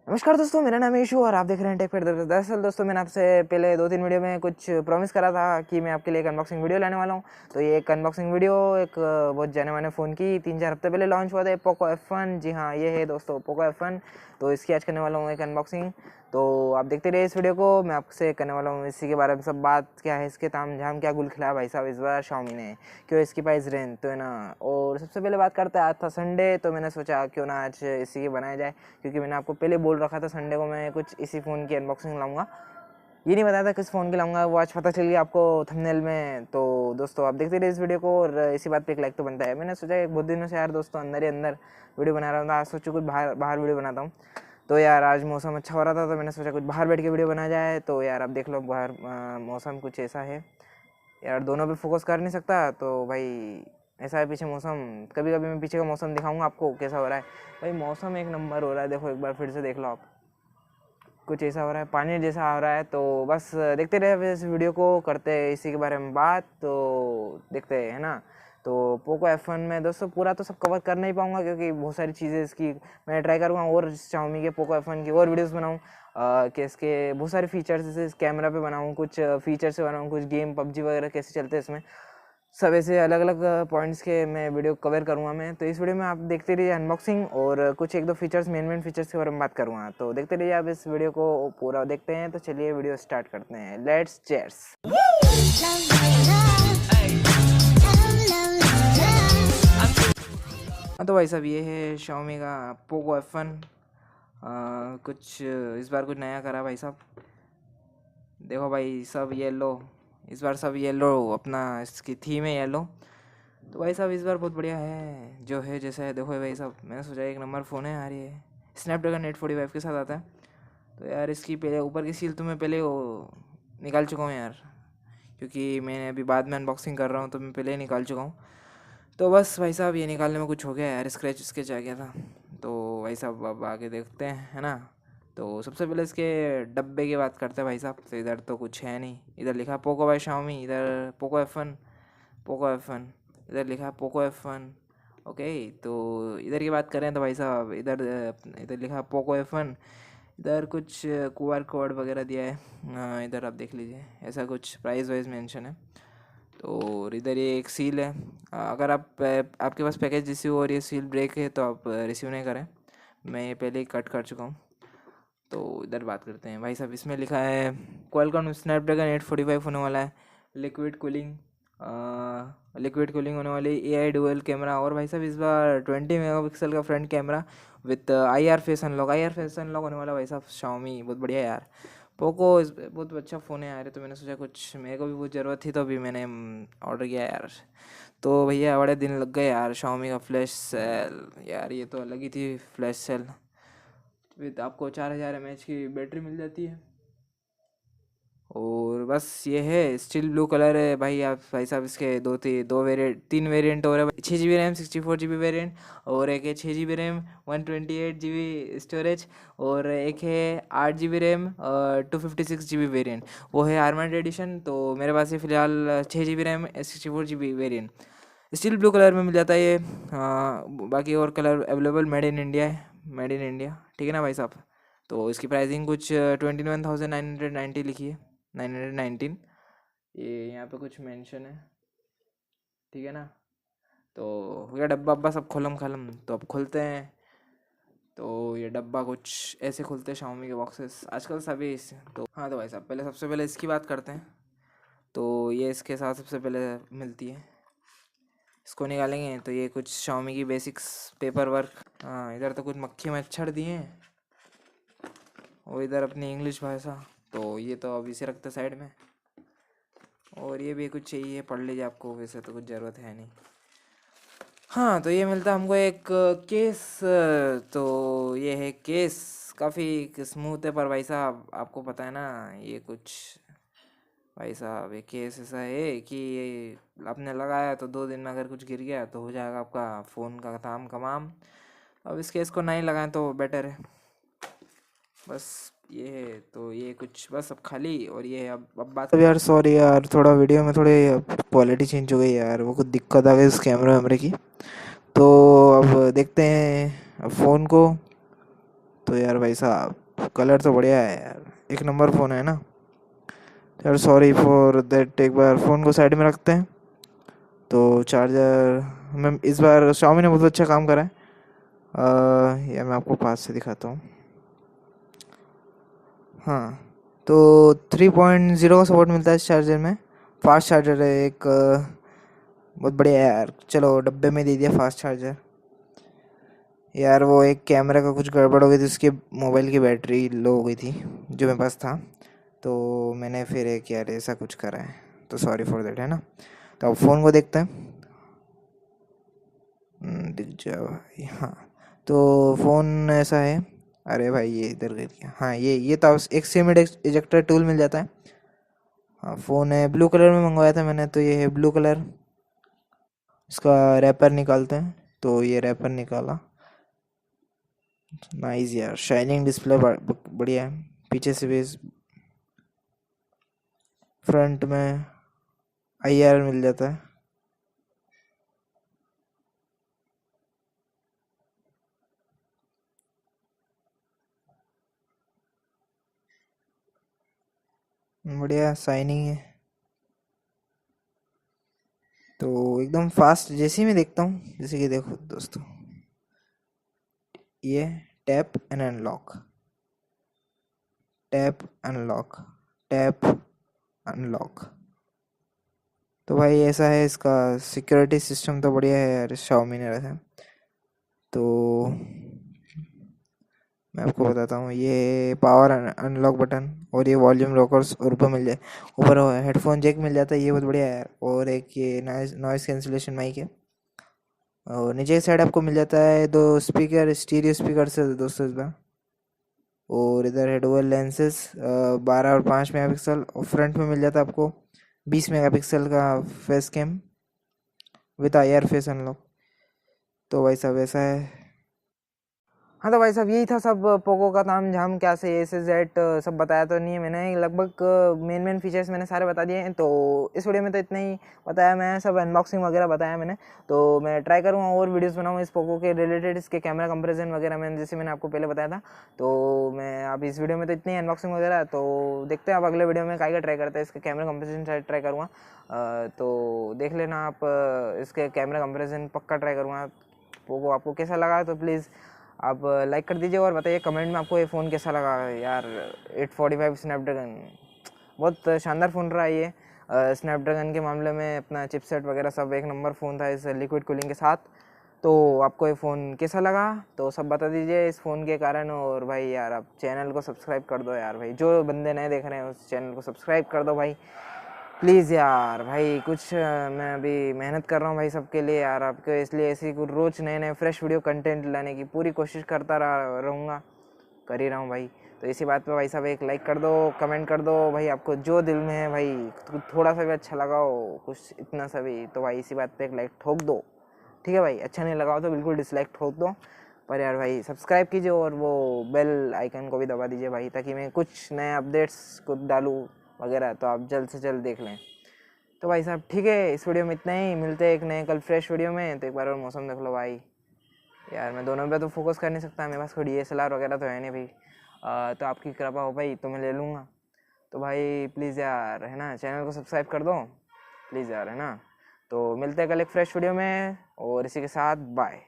नमस्कार दोस्तों, मेरा नाम है ईशू और आप देख रहे हैं टेक फिर। दरअसल दोस्तों, मैंने आपसे पहले 2-3 वीडियो में कुछ प्रॉमिस करा था कि मैं आपके लिए एक अनबॉक्सिंग वीडियो लाने वाला हूं। तो ये एक अनबॉक्सिंग वीडियो एक बहुत जाने माने फ़ोन की 3-4 हफ्ते पहले लॉन्च हुआ था, पोको F1। जी हाँ, ये है दोस्तों पोको F1। तो इसकी आज करने वाला हूँ एक अनबॉक्सिंग। तो आप देखते रहिए इस वीडियो को। मैं आपसे करने वाला हूँ इसी के बारे में सब बात, क्या है इसके ताम झाम, क्या गुल खिलाया भाई साहब इस बार Xiaomi ने, क्यों इसकी प्राइस रेंज तो है ना। और सबसे पहले बात करते हैं, आज था संडे, तो मैंने सोचा क्यों ना आज इसी की बनाया जाए, क्योंकि मैंने आपको पहले बोल रखा था संडे को मैं कुछ इसी फ़ोन की अनबॉक्सिंग लाऊंगा। ये नहीं बताया था किस फ़ोन की लाऊंगा, वो आज पता चल गया आपको थंबनेल में। तो दोस्तों आप देखते रहिए इस वीडियो को और इसी बात पे एक लाइक तो बनता है। मैंने सोचा बहुत दिनों से यार दोस्तों अंदर ही अंदर वीडियो बना रहा था, आज सोचो कुछ बाहर बाहर वीडियो बनाता हूँ। तो यार आज मौसम अच्छा हो रहा था, तो मैंने सोचा कुछ बाहर बैठ के वीडियो बना जाए। तो यार आप देख लो बाहर मौसम कुछ ऐसा है यार, दोनों पे फोकस कर नहीं सकता, तो भाई ऐसा है पीछे मौसम। कभी कभी मैं पीछे का मौसम दिखाऊंगा आपको कैसा हो रहा है। भाई मौसम एक नंबर हो रहा है, देखो एक बार फिर से देख लो आप, कुछ ऐसा हो रहा है, पानी जैसा हो रहा है। तो बस देखते रहे इस वीडियो को, करते हैं इसी के बारे में बात। तो देखते हैं, है ना। तो पोको F1 में दोस्तों पूरा तो सब कवर कर नहीं पाऊंगा, क्योंकि बहुत सारी चीज़ें इसकी मैं ट्राई करूँगा और Xiaomi के पोको F1 की और वीडियोस बनाऊँ कि इसके बहुत सारे फीचर्स जैसे इस कैमरा पे बनाऊँ, कुछ फीचर्स से बनाऊँ, कुछ गेम PUBG वगैरह कैसे चलते हैं इसमें, सब ऐसे अलग अलग पॉइंट्स के मैं वीडियो कवर करूँगा मैं। तो इस वीडियो में आप देखते रहिए अनबॉक्सिंग और कुछ 1-2 फीचर्स, मेन फीचर्स के बारे में बात करूँगा। तो देखते रहिए आप इस वीडियो को पूरा देखते हैं। तो चलिए वीडियो स्टार्ट करते हैं, लेट्स चेयर्स। हाँ तो भाई साहब, ये है Xiaomi का पोको F1। कुछ इस बार कुछ नया करा भाई साहब। देखो भाई सब येलो, इस बार सब येलो, अपना इसकी थीम है येलो। तो भाई साहब इस बार बहुत बढ़िया है जो है जैसा है। देखो भाई साहब, मैंने सोचा एक नंबर फ़ोन है यार, ये स्नैपड्रैगन 845 के साथ आता है। तो यार इसकी पहले ऊपर की सील तो मैं पहले वो निकाल चुका हूँ यार, क्योंकि मैंने अभी बाद में अनबॉक्सिंग कर रहा हूँ, तो मैं पहले ही निकाल चुका हूँ। तो बस भाई साहब ये निकालने में कुछ हो गया यार, स्क्रैच स्केच आ गया था। तो भाई साहब अब आगे देखते हैं, है ना। तो सबसे पहले इसके डब्बे की बात करते हैं भाई साहब। तो इधर तो कुछ है नहीं, इधर लिखा पोको बाय Xiaomi, इधर पोको F1, पोको F1, इधर लिखा पोको F1। ओके, तो इधर की बात करें तो भाई साहब इधर इधर लिखा पोको F1, इधर कुछ QR कोड वगैरह दिया है। इधर आप देख लीजिए, ऐसा कुछ प्राइस वाइज मेंशन है। तो और इधर ये एक सील है। अगर आपके पास पैकेज रिसीव और ये सील ब्रेक है तो आप रिसीव नहीं करें, मैं ये पहले ही कट कर चुका हूँ। तो इधर बात करते हैं भाई साहब, इसमें लिखा है क्वालकॉम स्नैपड्रैगन 845 होने वाला है, लिक्विड कूलिंग, होने वाली, AI डुअल कैमरा, और भाई साहब इस बार 20 मेगापिक्सल का front camera with IR face unlock होने वाला भाई साहब। Xiaomi बहुत बढ़िया यार, पोको बहुत अच्छा फ़ोन है यार। तो मैंने सोचा कुछ मेरे को भी बहुत ज़रूरत थी, तो अभी मैंने ऑर्डर किया यार। तो भैया बड़े दिन लग गए यार। Xiaomi का फ्लैश सेल यार, ये तो अलग ही थी फ्लैश सेल, विद आपको 4000 mAh की बैटरी मिल जाती है। और बस ये है, स्टील ब्लू कलर है भाई। आप भाई साहब इसके तीन वेरिएंट और है, 6 GB रैम 64 GB वेरिएंट, और एक है 6 GB रैम 128 GB स्टोरेज, और एक है 8 GB रैम 256 GB वेरिएंट, वो है आर्मर्ड एडिशन। तो मेरे पास ये फ़िलहाल 6 GB RAM 64 GB variant steel blue colour में मिल जाता है ये। बाकी और colour available made in India है, मेड इन इंडिया, ठीक है ना भाई साहब। तो इसकी प्राइसिंग कुछ 21,990 लिखी है, 919, ये यहाँ पे कुछ मेंशन है, ठीक है ना। तो ये डब्बा अब्बा सब खोलम खालम, तो अब खोलते हैं। तो ये डब्बा कुछ ऐसे खुलते हैं Xiaomi के बॉक्सेस आजकल सभी इससे। तो हाँ तो भाई साहब पहले सबसे पहले इसकी बात करते हैं। तो ये इसके साथ सबसे पहले मिलती है, इसको निकालेंगे। तो ये कुछ Xiaomi की बेसिक्स पेपर वर्क। हाँ इधर तो कुछ मक्खी मच्छर दिए हैं, और इधर अपनी इंग्लिश भाषा। तो ये तो अभी से रखते साइड में, और ये भी कुछ चाहिए पढ़ लीजिए आपको, वैसे तो कुछ ज़रूरत है नहीं। हाँ तो ये मिलता हमको एक केस। तो ये है केस, काफ़ी स्मूथ है, पर भाई साहब आपको पता है ना ये कुछ, भाई साहब ये केस ऐसा है कि ये आपने लगाया तो 2 दिन में अगर कुछ गिर गया तो हो जाएगा आपका फ़ोन का काम कमाम। अब इस केस को नहीं लगाएं तो बेटर है। बस ये है, तो ये कुछ बस अब खाली, और ये अब बात यार, सॉरी यार थोड़ा वीडियो में थोड़ी क्वालिटी चेंज हो गई यार, वो कुछ दिक्कत आ गई इस कैमरा वैमरे की। तो अब देखते हैं अब फ़ोन को। तो यार भाई साहब कलर तो बढ़िया है यार, एक नंबर फ़ोन है ना यार। सॉरी फॉर दैट, एक बार फ़ोन को साइड में रखते हैं। तो चार्जर मैं इस बार Xiaomi ने बहुत अच्छा काम करा है। या मैं आपको पास से दिखाता हूँ। हाँ, तो 3.0 का सपोर्ट मिलता है इस चार्जर में। फास्ट चार्जर है एक, बहुत बढ़िया है यार। चलो डब्बे में दे दिया फास्ट चार्जर। यार वो एक कैमरा का कुछ गड़बड़ हो गई थी, उसके मोबाइल की बैटरी लो हो गई थी जो मेरे पास था। तो मैंने फिर एक यार ऐसा कुछ करा है, तो सॉरी फॉर दैट, है ना। तो अब फ़ोन को देखते हैं। दिख जाओ भाई, हाँ। तो फ़ोन ऐसा है। अरे भाई ये इधर गिर गया। हाँ, ये तो एक सिम इजेक्टर टूल मिल जाता है। हाँ, फ़ोन है ब्लू कलर में मंगवाया था मैंने, तो ये है ब्लू कलर। इसका रैपर निकालते हैं। तो ये रैपर निकाला। नाइस यार, शाइनिंग डिस्प्ले बढ़िया है। पीछे से भी फ्रंट में IR मिल जाता है। बढ़िया शाइनिंग है। तो एकदम फास्ट जैसे ही मैं देखता हूँ, जैसे कि देखो दोस्तों, ये tap and unlock, tap unlock, tap unlock. तो भाई ऐसा है, इसका सिक्योरिटी सिस्टम तो बढ़िया है यार, Xiaomi ने रखा है। तो मैं आपको बताता हूँ, ये पावर अनलॉक बटन, और ये वॉल्यूम लॉकर्स, और ऊपर मिल जाए, ऊपर हेडफोन जैक मिल जाता है, ये बहुत बढ़िया है। और एक ये नॉइस कैंसिलेशन माइक है। और नीचे की साइड आपको मिल जाता है दो स्पीकर, स्टीरियो स्पीकर से दोस्तों इस बार। और इधर है डुअल लेंसेज, 12 और 5 मेगापिक्सल। और फ्रंट में मिल जाता है आपको 20 मेगापिक्सल का face cam with IR face unlock. तो भाई साहब ऐसा है। हाँ, तो भाई साहब यही था सब पोको का ताम झाम, क्या से ए से जेड सब बताया तो नहीं है मैंने, लगभग मेन फीचर्स मैंने सारे बता दिए हैं। तो इस वीडियो में तो इतना ही बताया, मैं सब अनबॉक्सिंग वगैरह बताया मैंने। तो मैं ट्राई करूँगा और वीडियोस बनाऊँ इस पोको के रिलेटेड, इसके कैमरा कंपेरिजन वगैरह मैंने जैसे मैंने आपको पहले बताया था। तो मैं अब इस वीडियो में तो इतनी अनबॉक्सिंग वगैरह, तो देखते हैं अब अगले वीडियो में का ट्राई करते हैं, इसके कैमरा कंपेरिजन ट्राई करूँगा। तो देख लेना आप, इसके कैमरा कंपेरिजन पक्का ट्राई करूँगा। पोको आपको कैसा लगा तो प्लीज़ आप लाइक कर दीजिए, और बताइए कमेंट में आपको ये फ़ोन कैसा लगा यार। 845 स्नैपड्रैगन बहुत शानदार फ़ोन रहा ये। स्नैपड्रैगन के मामले में अपना चिपसेट वगैरह सब एक नंबर फ़ोन था इस लिक्विड कूलिंग के साथ। तो आपको ये फ़ोन कैसा लगा तो सब बता दीजिए इस फ़ोन के कारण। और भाई यार आप चैनल को सब्सक्राइब कर दो यार भाई, जो बंदे नए देख रहे हैं उस चैनल को सब्सक्राइब कर दो भाई प्लीज़ यार भाई। कुछ मैं अभी मेहनत कर रहा हूँ भाई सबके लिए यार, आपके इसलिए ऐसी कुछ रोज़ नए नए फ्रेश वीडियो कंटेंट लाने की पूरी कोशिश करता रहूँगा, कर ही रहा हूँ भाई। तो इसी बात पे भाई साहब एक लाइक कर दो, कमेंट कर दो भाई, आपको जो दिल में है भाई, थोड़ा सा भी अच्छा लगा हो, कुछ इतना सा भी, तो भाई इसी बात पे एक लाइक ठोक दो, ठीक है भाई। अच्छा नहीं लगा हो तो बिल्कुल डिसलाइक ठोक दो, पर यार भाई सब्सक्राइब कीजिए और वो बेल आइकन को भी दबा दीजिए भाई, ताकि मैं कुछ नए अपडेट्स को डालूँ वगैरह तो आप जल्द से जल्द देख लें। तो भाई साहब ठीक है, इस वीडियो में इतना ही, मिलते हैं एक नए कल फ्रेश वीडियो में। तो एक बार और मौसम देख लो भाई, यार मैं दोनों पे तो फोकस कर नहीं सकता, मेरे पास कोई DSLR वगैरह तो है नहीं भाई। तो आपकी कृपा हो भाई तो मैं ले लूँगा। तो भाई प्लीज़ यार, है ना, चैनल को सब्सक्राइब कर दो प्लीज़ यार, है ना। तो मिलते हैं कल एक फ्रेश वीडियो में, और इसी के साथ बाय।